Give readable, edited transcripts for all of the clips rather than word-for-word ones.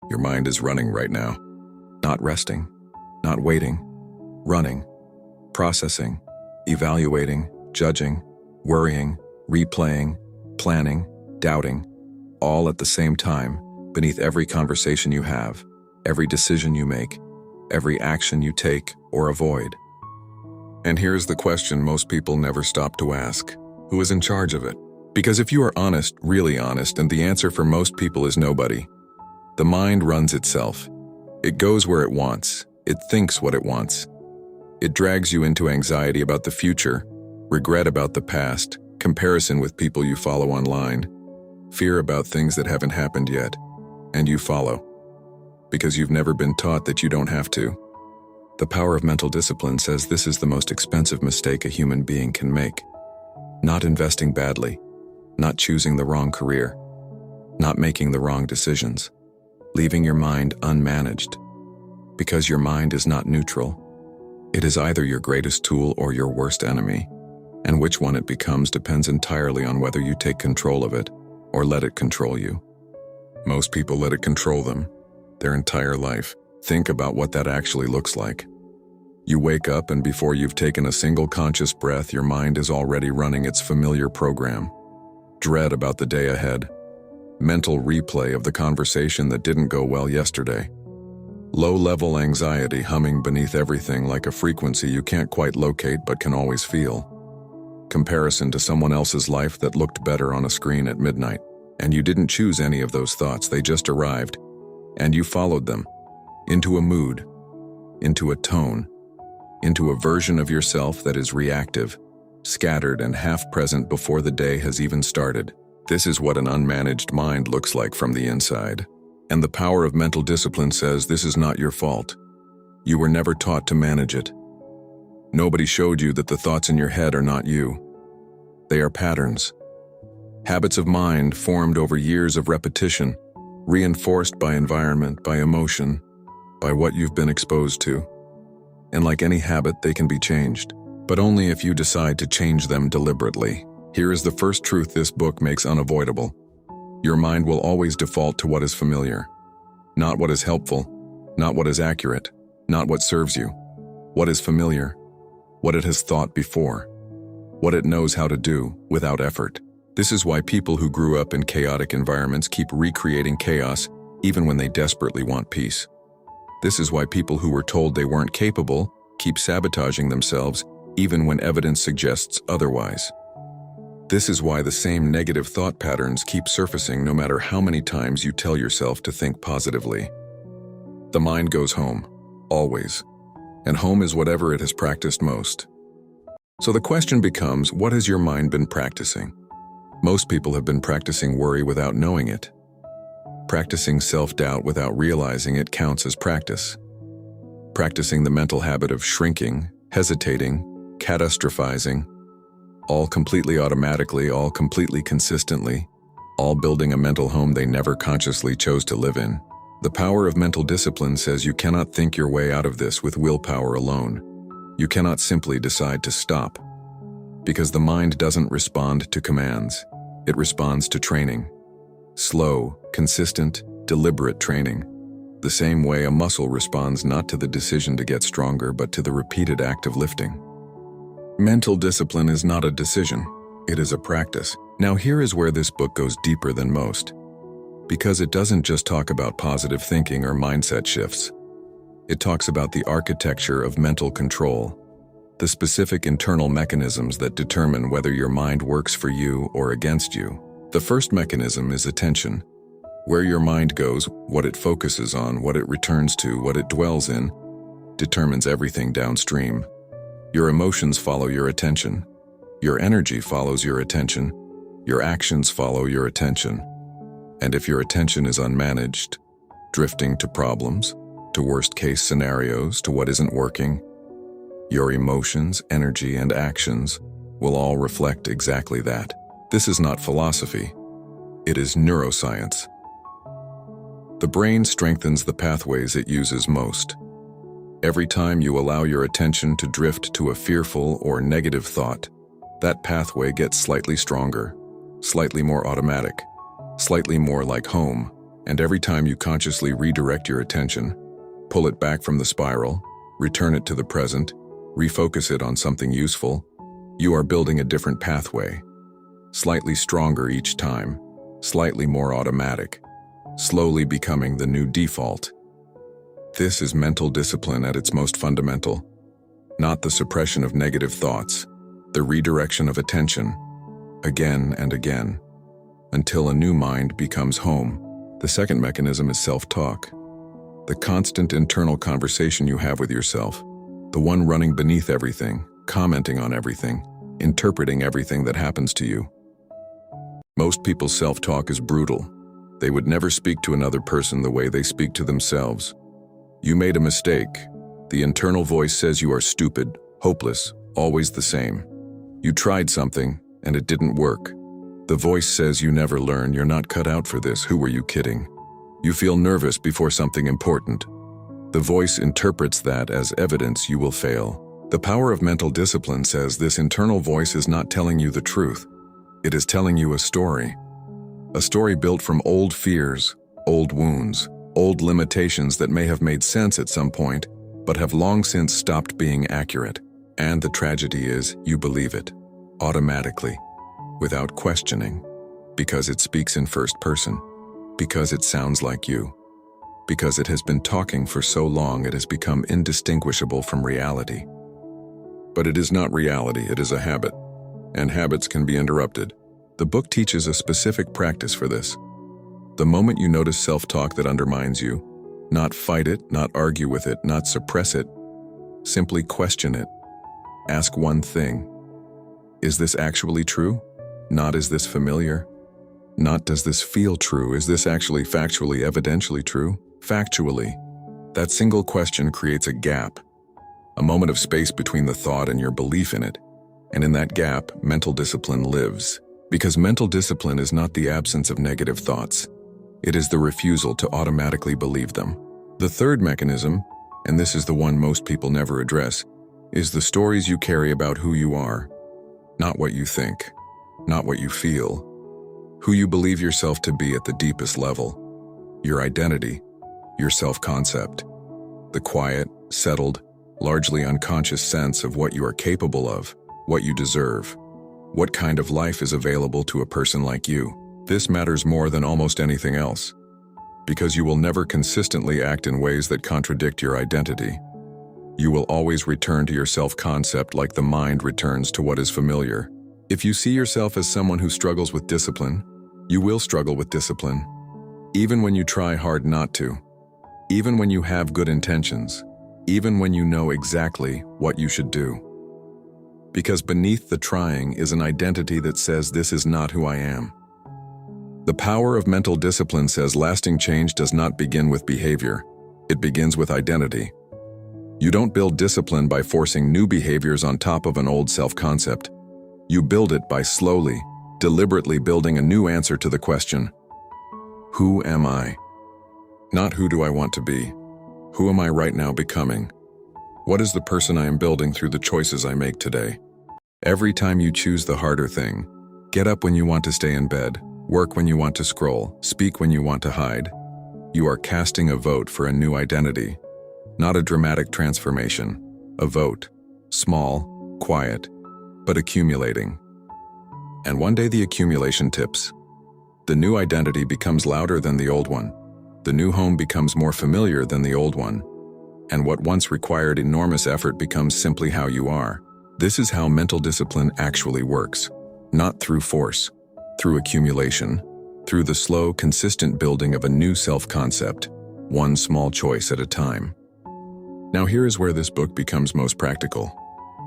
Your mind is running right now. Not resting, not waiting, running, processing, evaluating, judging, worrying, replaying, planning, doubting, all at the same time, beneath every conversation you have, every decision you make, every action you take or avoid. And here's the question most people never stop to ask: who is in charge of it? Because if you are honest, really honest, and the answer for most people is nobody. The mind runs itself. It goes where it wants. It thinks what it wants. It drags you into anxiety about the future, regret about the past, comparison with people you follow online, fear about things that haven't happened yet, and you follow. Because you've never been taught that you don't have to. The power of mental discipline says this is the most expensive mistake a human being can make. Not investing badly, not choosing the wrong career, not making the wrong decisions, leaving your mind unmanaged. Because your mind is not neutral. It is either your greatest tool or your worst enemy, and which one it becomes depends entirely on whether you take control of it or let it control you. Most people let it control them, their entire life. Think about what that actually looks like. You wake up and before you've taken a single conscious breath, your mind is already running its familiar program. Dread about the day ahead. Mental replay of the conversation that didn't go well yesterday. Low-level anxiety humming beneath everything like a frequency you can't quite locate but can always feel. Comparison to someone else's life that looked better on a screen at midnight. And you didn't choose any of those thoughts, they just arrived. And you followed them. Into a mood. Into a tone. Into a version of yourself that is reactive, scattered and half-present before the day has even started. This is what an unmanaged mind looks like from the inside. And the power of mental discipline says this is not your fault. You were never taught to manage it. Nobody showed you that the thoughts in your head are not you. They are patterns. Habits of mind formed over years of repetition, reinforced by environment, by emotion, by what you've been exposed to. And like any habit, they can be changed, but only if you decide to change them deliberately. Here is the first truth this book makes unavoidable. Your mind will always default to what is familiar. Not what is helpful, not what is accurate, not what serves you. What is familiar, what it has thought before, what it knows how to do without effort. This is why people who grew up in chaotic environments keep recreating chaos even when they desperately want peace. This is why people who were told they weren't capable keep sabotaging themselves even when evidence suggests otherwise. This is why the same negative thought patterns keep surfacing no matter how many times you tell yourself to think positively. The mind goes home, always, and home is whatever it has practiced most. So the question becomes, what has your mind been practicing? Most people have been practicing worry without knowing it. Practicing self-doubt without realizing it counts as practice. Practicing the mental habit of shrinking, hesitating, catastrophizing, all completely automatically, all completely consistently, all building a mental home they never consciously chose to live in. The power of mental discipline says you cannot think your way out of this with willpower alone. You cannot simply decide to stop. Because the mind doesn't respond to commands, it responds to training. Slow, consistent, deliberate training. The same way a muscle responds not to the decision to get stronger but to the repeated act of lifting. Mental discipline is not a decision, it is a practice. Now here is where this book goes deeper than most. Because it doesn't just talk about positive thinking or mindset shifts. It talks about the architecture of mental control, the specific internal mechanisms that determine whether your mind works for you or against you. The first mechanism is attention. Where your mind goes, what it focuses on, what it returns to, what it dwells in, determines everything downstream. Your emotions follow your attention. Your energy follows your attention. Your actions follow your attention. And if your attention is unmanaged, drifting to problems, to worst-case scenarios, to what isn't working, your emotions, energy, and actions will all reflect exactly that. This is not philosophy. It is neuroscience. The brain strengthens the pathways it uses most. Every time you allow your attention to drift to a fearful or negative thought, that pathway gets slightly stronger, slightly more automatic, slightly more like home, And every time you consciously redirect your attention, pull it back from the spiral, return it to the present, refocus it on something useful, you are building a different pathway. Slightly stronger each time, slightly more automatic, slowly becoming the new default. This is mental discipline at its most fundamental. Not the suppression of negative thoughts, the redirection of attention, again and again, until a new mind becomes home. The second mechanism is self-talk. The constant internal conversation you have with yourself, the one running beneath everything, commenting on everything, interpreting everything that happens to you. Most people's self-talk is brutal. They would never speak to another person the way they speak to themselves. You made a mistake. The internal voice says you are stupid, hopeless, always the same. You tried something, and it didn't work. The voice says you never learn, you're not cut out for this, who were you kidding? You feel nervous before something important. The voice interprets that as evidence you will fail. The power of mental discipline says this internal voice is not telling you the truth. It is telling you a story. A story built from old fears, old wounds, old limitations that may have made sense at some point, but have long since stopped being accurate. And the tragedy is, you believe it, automatically, without questioning, because it speaks in first person, because it sounds like you, because it has been talking for so long it has become indistinguishable from reality. But it is not reality, it is a habit, and habits can be interrupted. The book teaches a specific practice for this. The moment you notice self-talk that undermines you, not fight it, not argue with it, not suppress it, simply question it. Ask one thing. Is this actually true? Not is this familiar? Not does this feel true? Is this actually factually, evidentially true? Factually. That single question creates a gap, a moment of space between the thought and your belief in it. And in that gap, mental discipline lives. Because mental discipline is not the absence of negative thoughts. It is the refusal to automatically believe them. The third mechanism, and this is the one most people never address, is the stories you carry about who you are. Not what you think, not what you feel. Who you believe yourself to be at the deepest level. Your identity, your self-concept. The quiet, settled, largely unconscious sense of what you are capable of, what you deserve. What kind of life is available to a person like you? This matters more than almost anything else, because you will never consistently act in ways that contradict your identity. You will always return to your self-concept like the mind returns to what is familiar. If you see yourself as someone who struggles with discipline, you will struggle with discipline, even when you try hard not to, even when you have good intentions, even when you know exactly what you should do. Because beneath the trying is an identity that says this is not who I am. The power of mental discipline says lasting change does not begin with behavior, it begins with identity. You don't build discipline by forcing new behaviors on top of an old self-concept. You build it by slowly, deliberately building a new answer to the question, who am I? Not who do I want to be? Who am I right now becoming? What is the person I am building through the choices I make today? Every time you choose the harder thing, get up when you want to stay in bed, work when you want to scroll, speak when you want to hide, you are casting a vote for a new identity. Not a dramatic transformation, a vote, small, quiet, but accumulating. And one day the accumulation tips. The new identity becomes louder than the old one. The new home becomes more familiar than the old one. And what once required enormous effort becomes simply how you are. This is how mental discipline actually works. Not through force, through accumulation, through the slow, consistent building of a new self-concept, one small choice at a time. Now here is where this book becomes most practical.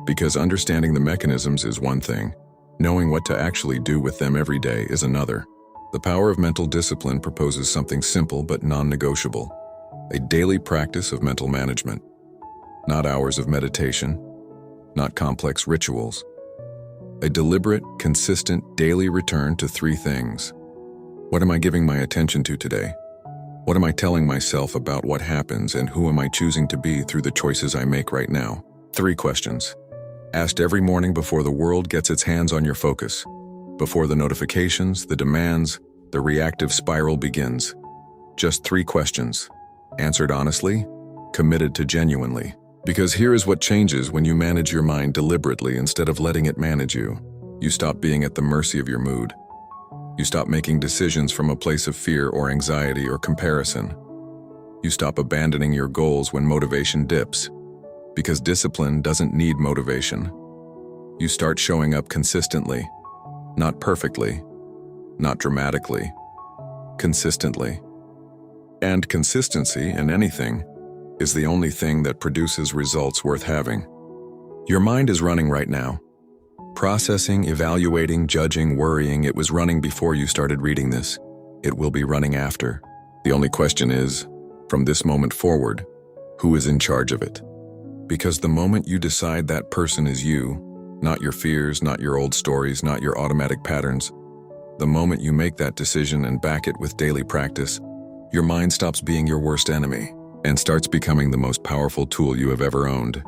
Because understanding the mechanisms is one thing, knowing what to actually do with them every day is another. The power of mental discipline proposes something simple but non-negotiable. A daily practice of mental management. Not hours of meditation, not complex rituals. A deliberate, consistent, daily return to three things. What am I giving my attention to today? What am I telling myself about what happens, and who am I choosing to be through the choices I make right now? 3 questions. Asked every morning before the world gets its hands on your focus. Before the notifications, the demands, the reactive spiral begins. Just 3 questions. Answered honestly, committed to genuinely. Because here is what changes when you manage your mind deliberately instead of letting it manage you. You stop being at the mercy of your mood. You stop making decisions from a place of fear or anxiety or comparison. You stop abandoning your goals when motivation dips. Because discipline doesn't need motivation. You start showing up consistently, not perfectly, not dramatically, consistently. And consistency in anything is the only thing that produces results worth having. Your mind is running right now. Processing, evaluating, judging, worrying. It was running before you started reading this. It will be running after. The only question is, from this moment forward, who is in charge of it? Because the moment you decide that person is you, not your fears, not your old stories, not your automatic patterns, the moment you make that decision and back it with daily practice, your mind stops being your worst enemy and starts becoming the most powerful tool you have ever owned.